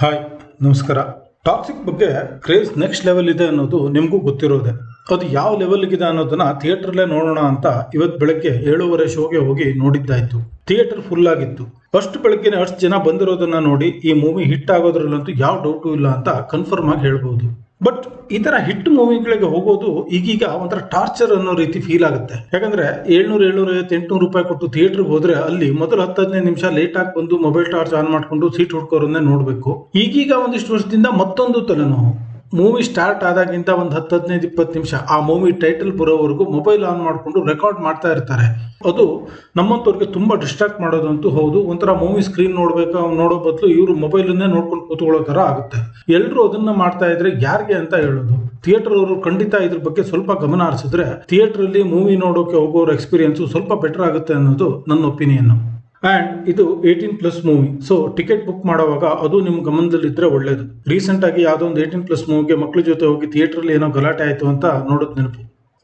Hi, ನಮಸ್ಕಾರ. Toxic ಬಗ್ಗೆ craze next level ಇದೆ ಅನ್ನೋದು ನಿಮಗೂ ಗೊತ್ತಿರೋದೆ. ಅದು ಯಾವ ಲೆವೆಲ್ಗಿದೆ ಅನ್ನೋದನ್ನ ಥಿಯೇಟರ್ಲೇ ನೋಡೋಣ ಅಂತ ಇವತ್ತು ಬೆಳಗ್ಗೆ 7:30 ಶೋಗೆ ಹೋಗಿ ನೋಡಿದ್ದಾಯ್ತು. ಥಿಯೇಟರ್ ಫುಲ್ ಆಗಿತ್ತು. ಫಸ್ಟ್ ಬೆಳಗ್ಗೆನೆ ಅಷ್ಟು ಜನ ಬಂದಿರೋದನ್ನ ನೋಡಿ ಈ ಮೂವಿ ಹಿಟ್ ಆಗೋದ್ರಲ್ಲಂತೂ ಯಾವ ಡೌಟು ಇಲ್ಲ ಅಂತ ಕನ್ಫರ್ಮ್ ಆಗಿ ಹೇಳ್ಬೋದು. ಬಟ್ ಈ ತರ ಹಿಟ್ ಮೂವಿಗಳಿಗೆ ಹೋಗೋದು ಈಗೀಗ ಒಂಥರ ಟಾರ್ಚರ್ ಅನ್ನೋ ರೀತಿ ಫೀಲ್ ಆಗುತ್ತೆ. ಯಾಕಂದ್ರೆ 700, 800 ಕೊಟ್ಟು ಥಿಯೇಟರ್ಗೆ ಹೋದ್ರೆ ಅಲ್ಲಿ ಮೊದಲು 10-15 ನಿಮಿಷ ಲೇಟ್ ಆಗಿ ಬಂದು ಮೊಬೈಲ್ ಟಾರ್ಚ್ ಆನ್ ಮಾಡ್ಕೊಂಡು ಸೀಟ್ ಹುಡ್ಕೋರನ್ನೇ ನೋಡ್ಬೇಕು. ಈಗೀಗ ಒಂದಿಷ್ಟು ವರ್ಷದಿಂದ ಮತ್ತೊಂದು ತಲೆನೋವು. ಮೂವಿ ಸ್ಟಾರ್ಟ್ ಆದಾಗಿಂದ ಒಂದು 10-15-20 ನಿಮಿಷ ಆ ಮೂವಿ ಟೈಟಲ್ ಬರೋವರೆಗೂ ಮೊಬೈಲ್ ಆನ್ ಮಾಡಿಕೊಂಡು ರೆಕಾರ್ಡ್ ಮಾಡ್ತಾ ಇರ್ತಾರೆ. ಅದು ನಮ್ಮಂತವ್ರಿಗೆ ತುಂಬಾ ಡಿಸ್ಟ್ರಾಕ್ಟ್ ಮಾಡೋದಂತೂ ಹೌದು. ಒಂಥರ ಮೂವಿ ಸ್ಕ್ರೀನ್ ನೋಡೋ ಬದಲು ಇವರು ಮೊಬೈಲನ್ನೇ ನೋಡ್ಕೊಂಡು ಕೂತ್ಕೊಳ್ಳೋ ತರ ಆಗುತ್ತೆ. ಎಲ್ಲರೂ ಅದನ್ನ ಮಾಡ್ತಾ ಇದ್ರೆ ಯಾರಿಗೆ ಅಂತ ಹೇಳೋದು? ಥಿಯೇಟರ್ ಅವರು ಖಂಡಿತ ಇದ್ರ ಬಗ್ಗೆ ಸ್ವಲ್ಪ ಗಮನ ಹರಿಸಿದ್ರೆ ಥಿಯೇಟರ್ ಅಲ್ಲಿ ಮೂವಿ ನೋಡೋಕೆ ಹೋಗೋರ ಎಕ್ಸ್ಪೀರಿಯನ್ಸ್ ಸ್ವಲ್ಪ ಬೆಟರ್ ಆಗುತ್ತೆ ಅನ್ನೋದು ನನ್ನ ಒಪಿನಿಯನ್. ಅಂಡ್ ಇದು 18+ ಮೂವಿ, ಸೊ ಟಿಕೆಟ್ ಬುಕ್ ಮಾಡುವಾಗ ಅದು ನಿಮ್ ಗಮನದಲ್ಲಿದ್ರೆ ಒಳ್ಳೇದು. ರೀಸೆಂಟ್ ಆಗಿ ಯಾವ್ದೋ ಒಂದು 18+ ಮೂವಿಗೆ ಮಕ್ಳ ಜೊತೆ ಹೋಗಿ ಥಿಯೇಟರ್ ಅಲ್ಲಿ ಏನೋ ಗಲಾಟೆ ಆಯ್ತು ಅಂತ ನೋಡೋದ್ ನೆನಪು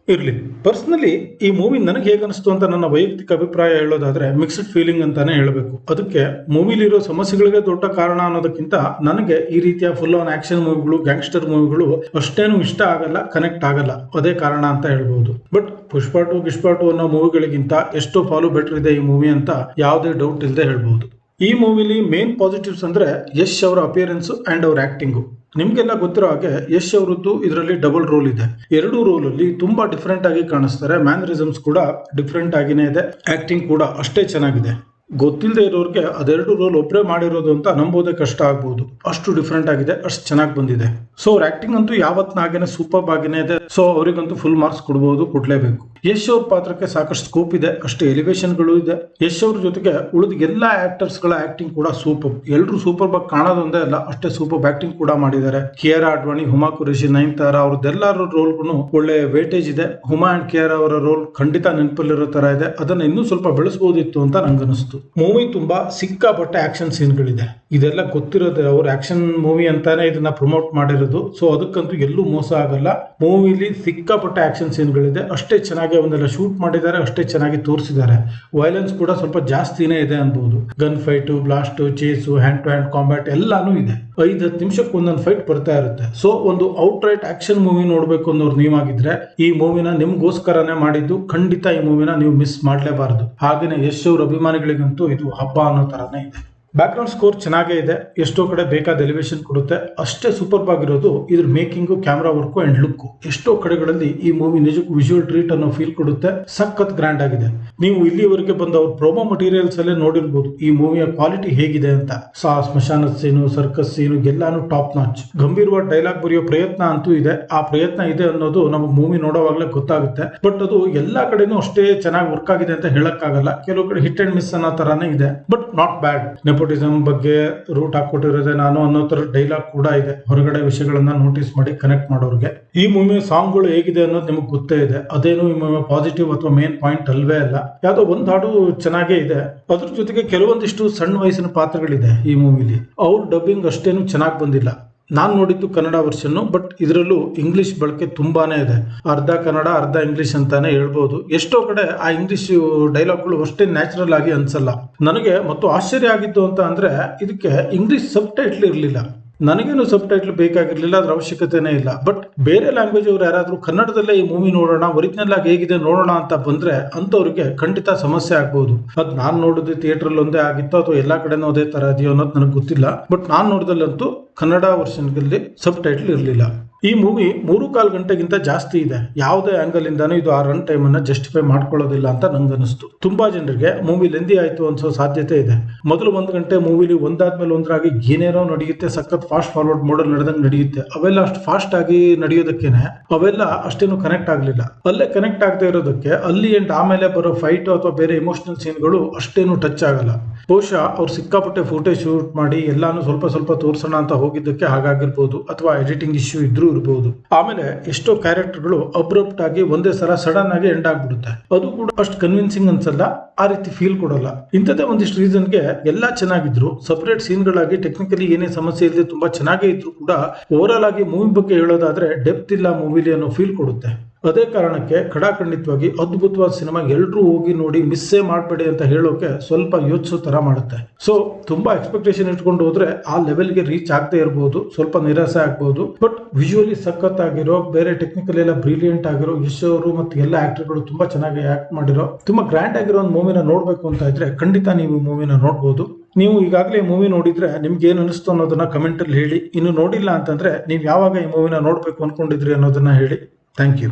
ಇರ್ಲಿ. ಪರ್ಸನಲಿ ಈ ಮೂವಿ ನನಗೆ ಹೇಗೆ ಅನಿಸ್ತು ಅಂತ ನನ್ನ ವೈಯಕ್ತಿಕ ಅಭಿಪ್ರಾಯ ಹೇಳೋದಾದ್ರೆ ಮಿಕ್ಸ್ಡ್ ಫೀಲಿಂಗ್ ಅಂತಾನೆ ಹೇಳಬೇಕು. ಅದಕ್ಕೆ ಮೂವಿಲಿರೋ ಸಮಸ್ಯೆಗಳಿಗೆ ದೊಡ್ಡ ಕಾರಣ ಅನ್ನೋದಕ್ಕಿಂತ ನನಗೆ ಈ ರೀತಿಯ ಫುಲ್ ಆನ್ ಆಕ್ಷನ್ ಮೂವಿಗಳು, ಗ್ಯಾಂಗ್ಸ್ಟರ್ ಮೂವಿಗಳು ಅಷ್ಟೇನು ಇಷ್ಟ ಆಗಲ್ಲ, ಕನೆಕ್ಟ್ ಆಗಲ್ಲ. ಅದೇ ಕಾರಣ ಅಂತ ಹೇಳ್ಬಹುದು. ಬಟ್ ಪುಷ್ಪ 2 ಅನ್ನೋ ಮೂವಿಗಳಿಗಿಂತ ಎಷ್ಟೋ ಫಾಲು ಬೆಟರ್ ಇದೆ ಈ ಮೂವಿ ಅಂತ ಯಾವುದೇ ಡೌಟ್ ಇಲ್ಲದೆ ಹೇಳ್ಬಹುದು. ಈ ಮೂವಿಲಿ ಮೇನ್ ಪಾಸಿಟಿವ್ಸ್ ಅಂದ್ರೆ ಯಶ್ ಅವರ ಅಪಿಯರೆನ್ಸ್ ಅಂಡ್ ಅವ್ರ ಆಕ್ಟಿಂಗು. ನಿಮ್ಗೆಲ್ಲ ಗೊತ್ತಿರೋ ಹಾಗೆ ಯಶ್ ಅವರದ್ದು ಇದರಲ್ಲಿ ಡಬಲ್ ರೋಲ್ ಇದೆ. ಎರಡು ರೋಲ್ ಅಲ್ಲಿ ತುಂಬಾ ಡಿಫ್ರೆಂಟ್ ಆಗಿ ಕಾಣಿಸ್ತಾರೆ. ಮ್ಯಾನರಿಸಮ್ಸ್ ಕೂಡ ಡಿಫ್ರೆಂಟ್ ಆಗಿನೇ ಇದೆ. ಆಕ್ಟಿಂಗ್ ಕೂಡ ಅಷ್ಟೇ ಚೆನ್ನಾಗಿದೆ. ಗೊತ್ತಿಲ್ಲದೆ ಇರೋರಿಗೆ ಅದೆರಡು ರೋಲ್ ಒಬ್ಬರೇ ಮಾಡಿರೋದು ಅಂತ ನಂಬೋದೇ ಕಷ್ಟ ಆಗ್ಬಹುದು. ಅಷ್ಟು ಡಿಫ್ರೆಂಟ್ ಆಗಿದೆ, ಅಷ್ಟು ಚೆನ್ನಾಗಿ ಬಂದಿದೆ. ಸೊ ಅವ್ರ ಆಕ್ಟಿಂಗ್ ಅಂತೂ ಯಾವತ್ನಾಗೇನೆ ಸೂಪರ್ ಆಗಿನೇ ಇದೆ. ಸೊ ಅವರಿಗಂತೂ ಫುಲ್ ಮಾರ್ಕ್ಸ್ ಕೊಡಲೇಬೇಕು. ಯಶ್ ಅವ್ರ ಪಾತ್ರಕ್ಕೆ ಸಾಕಷ್ಟು ಸ್ಕೋಪ್ ಇದೆ, ಅಷ್ಟು ಎಲಿವೇಶನ್ಗಳು ಇದೆ. ಯಶ್ ಅವ್ರ ಜೊತೆಗೆ ಉಳಿದ ಎಲ್ಲಾ ಆಕ್ಟರ್ಸ್ ಗಳ ಆಕ್ಟಿಂಗ್ ಕೂಡ ಸೂಪರ್. ಎಲ್ಲರೂ ಸೂಪರ್ ಆಗಿ ಕಾಣೋದೊಂದೇ ಅಲ್ಲ, ಅಷ್ಟೇ ಸೂಪರ್ ಆಕ್ಟಿಂಗ್ ಕೂಡ ಮಾಡಿದ್ದಾರೆ. ಕಿಯಾರಾ ಅಡ್ವಾಣಿ, ಹುಮಾ ಕುರೇಶಿ, ನಯನತಾರಾ ಅವ್ರದ್ದೆಲ್ಲರ ರೋಲ್ಗೂ ಒಳ್ಳೆ ವೇಟೇಜ್ ಇದೆ. ಹುಮಾ ಅಂಡ್ ಕಿಯಾರಾ ಅವರ ರೋಲ್ ಖಂಡಿತ ನೆನಪಲ್ಲಿರೋ ತರ ಇದೆ. ಅದನ್ನ ಇನ್ನೂ ಸ್ವಲ್ಪ ಬೆಳೆಸಬಹುದಿತ್ತು ಅಂತ ನಂಗನಿಸ್ತು. ಮೂವಿ ತುಂಬಾ ಸಿಕ್ಕಾಪಟ್ಟೆ ಆಕ್ಷನ್ ಸೀನ್ಗಳಿದೆ. ಇದೆಲ್ಲ ಗೊತ್ತಿರೋದೇ, ಅವ್ರ ಆಕ್ಷನ್ ಮೂವಿ ಅಂತಾನೆ ಇದನ್ನ ಪ್ರಮೋಟ್ ಮಾಡಿರೋದು. ಸೊ ಅದಕ್ಕಂತೂ ಎಲ್ಲೂ ಮೋಸ ಆಗಲ್ಲ. ಮೂವಿಲಿ ಸಿಕ್ಕಾಪಟ್ಟೆ ಆಕ್ಷನ್ ಸೀನ್ಗಳಿದೆ. ಅಷ್ಟೇ ಚೆನ್ನಾಗಿ ಒಂದೆಲ್ಲ ಶೂಟ್ ಮಾಡಿದ್ದಾರೆ, ಅಷ್ಟೇ ಚೆನ್ನಾಗಿ ತೋರಿಸಿದ್ದಾರೆ. ವೈಲೆನ್ಸ್ ಕೂಡ ಸ್ವಲ್ಪ ಜಾಸ್ತಿನೇ ಇದೆ ಅನ್ಬಹುದು. Gun fight, blast, chase, hand to hand combat ಎಲ್ಲಾನು ಇದೆ. 5-10 ನಿಮಿಷಕ್ಕೆ ಒಂದೊಂದು ಫೈಟ್ ಬರ್ತಾ ಇರುತ್ತೆ. ಸೊ ಒಂದು ಔಟ್ ರೈಟ್ ಆಕ್ಷನ್ ಮೂವಿ ನೋಡ್ಬೇಕು ಅನ್ನೋರು ನೀವಾಗಿದ್ರೆ ಈ ಮೂವಿನ ನಿಮ್ಗೋಸ್ಕರನೇ ಮಾಡಿದ್ದು. ಖಂಡಿತ ಈ ಮೂವಿನ ನೀವು ಮಿಸ್ ಮಾಡ್ಲೇಬಾರದು. ಹಾಗೇನೆ ಯಶ್ ಅವ್ರ ಅಭಿಮಾನಿಗಳಿಗಂತೂ ಇದು ಹಬ್ಬ ಅನ್ನೋ ತರಾನೇ ಇದೆ. ಬ್ಯಾಕ್ ಗ್ರೌಂಡ್ ಸ್ಕೋರ್ ಚೆನ್ನಾಗೇ ಇದೆ. ಎಷ್ಟೋ ಕಡೆ ಬೇಕಾದ ಎಲಿವೇಶನ್ ಕೊಡುತ್ತೆ. ಅಷ್ಟೇ ಸೂಪರ್ ಆಗಿರೋದು ಇದ್ರ making, camera work and look. ಎಷ್ಟೋ ಕಡೆಗಳಲ್ಲಿ ಈ ಮೂವಿ ನಿಜಕ್ಕೂ ವಿಜುವಲ್ ಟ್ರೀಟ್ ಅನ್ನೋ ಫೀಲ್ ಕೊಡುತ್ತೆ. ಸಖತ್ ಗ್ರ್ಯಾಂಡ್ ಆಗಿದೆ. ನೀವು ಇಲ್ಲಿವರೆಗೆ ಬಂದ ಅವ್ರ ಪ್ರೋಮೋ ಮಟೀರಿಯಲ್ಸ್ ಅಲ್ಲೇ ನೋಡಿರ್ಬೋದು ಈ ಮೂವಿಯ ಕ್ವಾಲಿಟಿ ಹೇಗಿದೆ ಅಂತ. ಸ್ಮಶಾನದ ಸೀನು, ಸರ್ಕಸ್ ಸೀನು ಎಲ್ಲಾನು ಟಾಪ್ ನಾಚ್. ಗಂಭೀರವಾದ ಡೈಲಾಗ್ ಬರೆಯೋ ಪ್ರಯತ್ನ ಅಂತೂ ಇದೆ. ಆ ಪ್ರಯತ್ನ ಇದೆ ಅನ್ನೋದು ನಮಗೆ ಮೂವಿ ನೋಡೋವಾಗ್ಲೇ ಗೊತ್ತಾಗುತ್ತೆ. ಬಟ್ ಅದು ಎಲ್ಲಾ ಕಡೆನೂ ಅಷ್ಟೇ ಚೆನ್ನಾಗಿ ವರ್ಕ್ ಆಗಿದೆ ಅಂತ ಹೇಳಕ್ಕಾಗಲ್ಲ. ಕೆಲವು ಕಡೆ ಹಿಟ್ ಅಂಡ್ ಮಿಸ್ ಅನ್ನೋ ತರಾನೇ ಇದೆ. But not bad. ನೆಪೋಟಿಸಮ್ ಬಗ್ಗೆ ರೂಟ್ ಹಾಕೊಟ್ಟಿರೋದೇ ನಾನು ಅನ್ನೋ ತರ ಡೈಲಾಗ್ ಕೂಡ ಇದೆ. ಹೊರಗಡೆ ವಿಷಯಗಳನ್ನ ನೋಟಿಸ್ ಮಾಡಿ ಕನೆಕ್ಟ್ ಮಾಡೋರಿಗೆ. ಈ ಮೂವಿ ಸಾಂಗ್ಗಳು ಹೇಗಿದೆ ಅನ್ನೋದು ನಿಮಗೆ ಗೊತ್ತೇ ಇದೆ. ಅದೇನು ಈ ಮೂವಿ ಪಾಸಿಟಿವ್ ಅಥವಾ ಮೇನ್ ಪಾಯಿಂಟ್ ಅಲ್ವೇ ಅಲ್ಲ. ಯಾವ್ದೋ ಒಂದ್ ಹಾಡು ಚೆನ್ನಾಗೇ ಇದೆ. ಅದ್ರ ಜೊತೆಗೆ ಕೆಲವೊಂದಿಷ್ಟು ಸಣ್ಣ ವಯಸ್ಸಿನ ಪಾತ್ರಗಳಿದೆ ಈ ಮೂವಿಲಿ. ಅವ್ರ ಡಬ್ಬಿಂಗ್ ಅಷ್ಟೇನು ಚೆನ್ನಾಗಿ ಬಂದಿಲ್ಲ. ನಾನ್ ನೋಡಿದ್ದು ಕನ್ನಡ ವರ್ಷನ್, ಬಟ್ ಇದರಲ್ಲೂ ಇಂಗ್ಲಿಷ್ ಬಳಕೆ ತುಂಬಾನೇ ಇದೆ. ಅರ್ಧ ಕನ್ನಡ ಅರ್ಧ ಇಂಗ್ಲಿಷ್ ಅಂತಾನೆ ಹೇಳ್ಬೋದು. ಎಷ್ಟೋ ಕಡೆ ಆ ಇಂಗ್ಲಿಷ್ ಡೈಲಾಗ್ಗಳು ಅಷ್ಟೇ ನ್ಯಾಚುರಲ್ ಆಗಿ ಅನ್ಸಲ್ಲ. ನನಗೆ ಮತ್ತು ಆಶ್ಚರ್ಯ ಆಗಿದ್ದು ಅಂತ ಅಂದ್ರೆ ಇದಕ್ಕೆ ಇಂಗ್ಲಿಷ್ ಸಬ್ ಟೈಟ್ಲ್ ಇರಲಿಲ್ಲ. ನನಗೇನು ಸಬ್ ಟೈಟ್ಲ್ ಬೇಕಾಗಿರ್ಲಿಲ್ಲ, ಅದ್ರ ಅವಶ್ಯಕತೆನೇ ಇಲ್ಲ. ಬಟ್ ಬೇರೆ ಲ್ಯಾಂಗ್ವೇಜ್ ಅವ್ರು ಯಾರಾದ್ರೂ ಕನ್ನಡದಲ್ಲೇ ಈ ಮೂವಿ ನೋಡೋಣ, ಒರಿಜಿನಲ್ ಆಗಿ ಹೇಗಿದೆ ನೋಡೋಣ ಅಂತ ಬಂದ್ರೆ ಅಂತವ್ರಿಗೆ ಖಂಡಿತ ಸಮಸ್ಯೆ ಆಗ್ಬಹುದು. ಅದ್ ನಾನ್ ನೋಡಿದ ಥಿಯೇಟರ್ ಒಂದೇ ಆಗಿತ್ತು ಅಥವಾ ಎಲ್ಲಾ ಕಡೆನೂ ಅದೇ ತರ ಇದೆಯೋ ಅನ್ನೋದು ನನಗೆ ಗೊತ್ತಿಲ್ಲ. ಬಟ್ ನಾನ್ ನೋಡಿದಲ್ಲಂತೂ ಕನ್ನಡ ವರ್ಷನ್ಗಳಲ್ಲಿ ಸಬ್ ಟೈಟ್ಲ್ ಇರಲಿಲ್ಲ. ಈ ಮೂವಿ 3.25 ಗಂಟೆಗಿಂತ ಜಾಸ್ತಿ ಇದೆ. ಯಾವುದೇ ಆಂಗಲ್ ಇಂದಾನು ಇದು ಆ ರನ್ ಟೈಮ್ ಅನ್ನ ಜಸ್ಟಿಫೈ ಮಾಡ್ಕೊಳ್ಳೋದಿಲ್ಲ ಅಂತ ನಂಗನಿಸ್ತು. ತುಂಬಾ ಜನರಿಗೆ ಮೂವಿ ಲೆಂದಿ ಆಯ್ತು ಅನ್ಸೋ ಸಾಧ್ಯತೆ ಇದೆ. ಮೊದಲು 1 ಗಂಟೆ ಮೂವಿಲಿ ಒಂದಾದ್ಮೇಲೆ ಒಂದರಾಗಿ ಏನೇನೋ ನಡೆಯುತ್ತೆ. ಸಖತ್ ಫಾಸ್ಟ್ ಫಾರ್ವರ್ಡ್ ಮೋಡಲ್ ನಡೆದಂಗೆ ನಡೆಯುತ್ತೆ. ಅವೆಲ್ಲ ಅಷ್ಟು ಫಾಸ್ಟ್ ಆಗಿ ನಡೆಯೋದಕ್ಕೇನೆ ಅವೆಲ್ಲ ಅಷ್ಟೇನು ಕನೆಕ್ಟ್ ಆಗ್ಲಿಲ್ಲ. ಅಲ್ಲೇ ಕನೆಕ್ಟ್ ಆಗದೆ ಇರೋದಕ್ಕೆ ಅಲ್ಲಿ ಎಂಡ್ ಆಮೇಲೆ ಬರೋ ಫೈಟ್ ಅಥವಾ ಬೇರೆ ಎಮೋಷನಲ್ ಸೀನ್ಗಳು ಅಷ್ಟೇನು ಟಚ್ ಆಗಲ್ಲ. ಬಹುಶಃ ಅವ್ರು ಸಿಕ್ಕಾಪಟ್ಟೆ ಫುಟೇಜ್ ಶೂಟ್ ಮಾಡಿ ಎಲ್ಲಾನು ಸ್ವಲ್ಪ ತೋರ್ಸೋಣ ಅಂತ ಹೋಗಿದ್ದಕ್ಕೆ ಹಾಗಾಗಿರ್ಬೋದು, ಅಥವಾ ಎಡಿಟಿಂಗ್ ಇಶ್ಯೂ ಇದ್ರೂ ಇರಬಹುದು. ಆಮೇಲೆ ಎಷ್ಟೋ ಕ್ಯಾರೆಕ್ಟರ್ಗಳು ಅಬ್ರಪ್ಟ್ ಆಗಿ ಒಂದೇ ಸಲ ಸಡನ್ ಆಗಿ ಎಂಡ್ ಆಗ್ಬಿಡುತ್ತೆ. ಅದು ಕೂಡ ಅಷ್ಟು ಕನ್ವಿನ್ಸಿಂಗ್ ಅನ್ಸಲ್ಲ, ಆ ರೀತಿ ಫೀಲ್ ಕೊಡಲ್ಲ. ಇಂಥದ್ದೇ ಒಂದಿಷ್ಟು ರೀಸನ್ಗೆ ಎಲ್ಲಾ ಚೆನ್ನಾಗಿದ್ರು, ಸಪರೇಟ್ ಸೀನ್ಗಳಾಗಿ ಟೆಕ್ನಿಕಲಿ ಏನೇ ಸಮಸ್ಯೆ ಇಲ್ಲದೆ ತುಂಬಾ ಚೆನ್ನಾಗೇ ಇದ್ರು ಕೂಡ ಓವರ್ ಆಲ್ ಆಗಿ ಮೂವಿ ಬಗ್ಗೆ ಹೇಳೋದಾದ್ರೆ ಡೆಪ್ತ್ ಇಲ್ಲ ಮೂವಿಲಿ ಅನ್ನೋ ಫೀಲ್ ಕೊಡುತ್ತೆ. ಅದೇ ಕಾರಣಕ್ಕೆ ಖಡಾಖಂಡಿತವಾಗಿ ಅದ್ಭುತವಾದ ಸಿನಿಮಾ ಎಲ್ಲರೂ ಹೋಗಿ ನೋಡಿ ಮಿಸ್ಸೇ ಮಾಡಬೇಡಿ ಅಂತ ಹೇಳೋಕೆ ಸ್ವಲ್ಪ ಯೋಚಿಸೋ ತರ ಮಾಡುತ್ತೆ. ಸೊ ತುಂಬಾ ಎಕ್ಸ್ಪೆಕ್ಟೇಷನ್ ಇಟ್ಕೊಂಡು ಹೋದ್ರೆ ಆ ಲೆವೆಲ್ಗೆ ರೀಚ್ ಆಗದೆ ಇರಬಹುದು, ಸ್ವಲ್ಪ ನಿರಾಸೆ ಆಗ್ಬಹುದು. ಬಟ್ ವಿಜುವಲಿ ಸಖತ್ ಆಗಿರೋ, ಬೇರೆ ಟೆಕ್ನಿಕಲ್ ಎಲ್ಲ ಬ್ರಿಲಿಯಂಟ್ ಆಗಿರೋ ಯಶ್ ಅವರು ಮತ್ತು ಎಲ್ಲ ಆಕ್ಟರ್ಗಳು ತುಂಬಾ ಚೆನ್ನಾಗಿ ಆಕ್ಟ್ ಮಾಡಿರೋ, ತುಂಬಾ ಗ್ರ್ಯಾಂಡ್ ಆಗಿರೋ ಒಂದು ಮೂವಿನ ನೋಡ್ಬೇಕು ಅಂತ ಇದ್ರೆ ಖಂಡಿತ ನೀವು ಈ ಮೂವಿನ ನೋಡ್ಬೋದು. ನೀವು ಈಗಾಗಲೇ ಮೂವಿ ನೋಡಿದ್ರೆ ನಿಮ್ಗೆ ಏನು ಅನಿಸ್ತು ಅನ್ನೋದನ್ನ ಕಮೆಂಟ್ ಅಲ್ಲಿ ಹೇಳಿ. ಇನ್ನು ನೋಡಿಲ್ಲ ಅಂತಂದ್ರೆ ನೀವು ಯಾವಾಗ ಈ ಮೂವಿನ ನೋಡ್ಬೇಕು ಅನ್ಕೊಂಡಿದ್ರಿ ಅನ್ನೋದನ್ನ ಹೇಳಿ. Thank you.